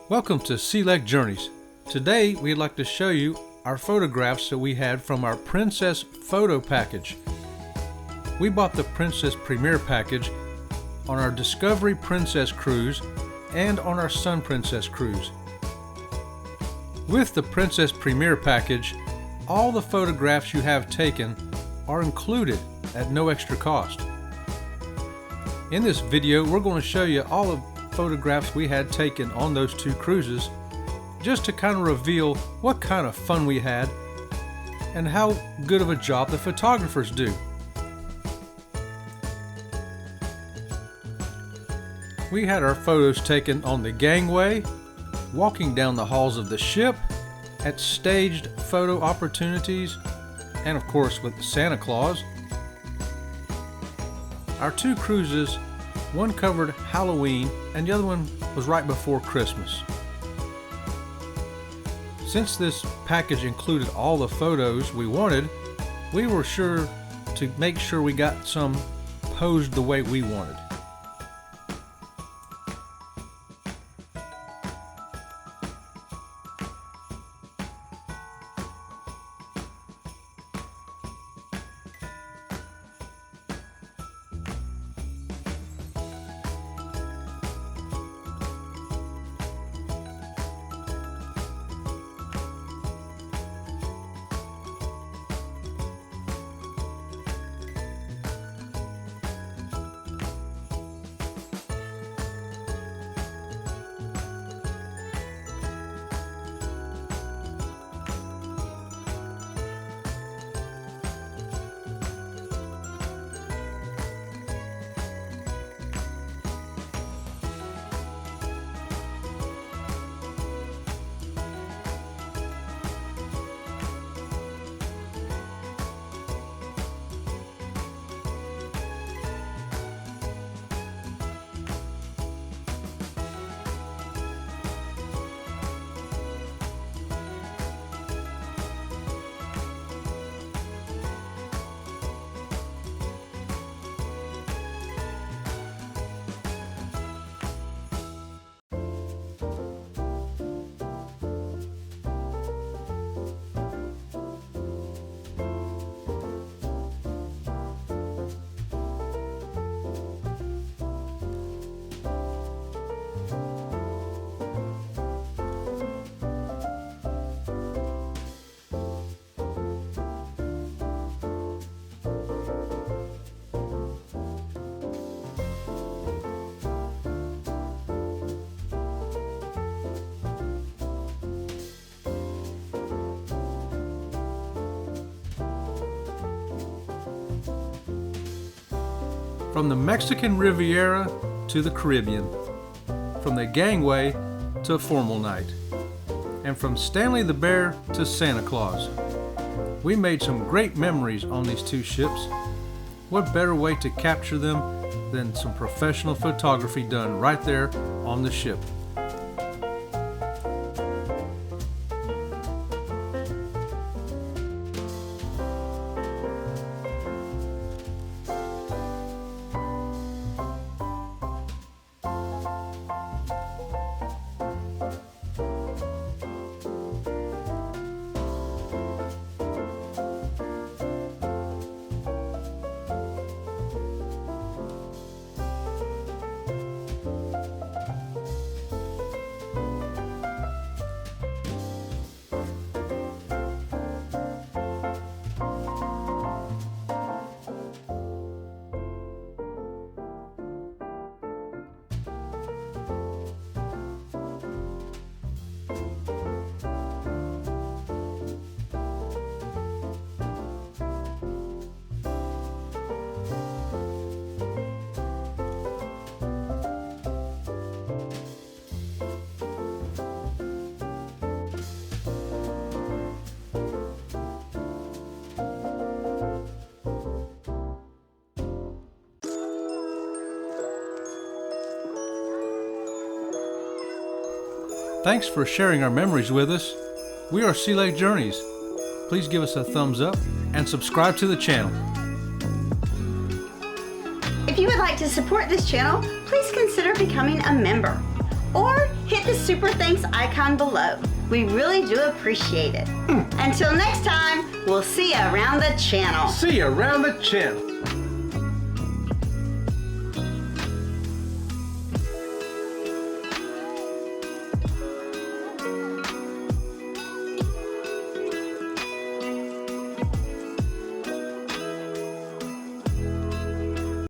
Welcome to Sea Lake Journeys. Today we'd like to show you our photographs that we had from our Princess Photo Package. We bought the Princess Premier Package on our Discovery Princess Cruise and on our Sun Princess Cruise. With the Princess Premier Package, all the photographs you have taken are included at no extra cost. In this video, we're going to show you all the photographs we had taken on those two cruises, just to kind of reveal what kind of fun we had and how good of a job the photographers do. We had our photos taken on the gangway, walking down the halls of the ship, at staged photo opportunities, and of course with Santa Claus. Our two cruises, one covered Halloween and the other one was right before Christmas. Since this package included all the photos we wanted, we were sure to make sure we got some posed the way we wanted. From the Mexican Riviera to the Caribbean, from the gangway to a formal night, and from Stanley the Bear to Santa Claus. We made some great memories on these two ships. What better way to capture them than some professional photography done right there on the ship? Thanks for sharing our memories with us. We are Sea Lake Journeys. Please give us a thumbs up and subscribe to the channel. If you would like to support this channel, please consider becoming a member. Or hit the super thanks icon below. We really do appreciate it. Until next time, we'll see you around the channel. See you around the channel.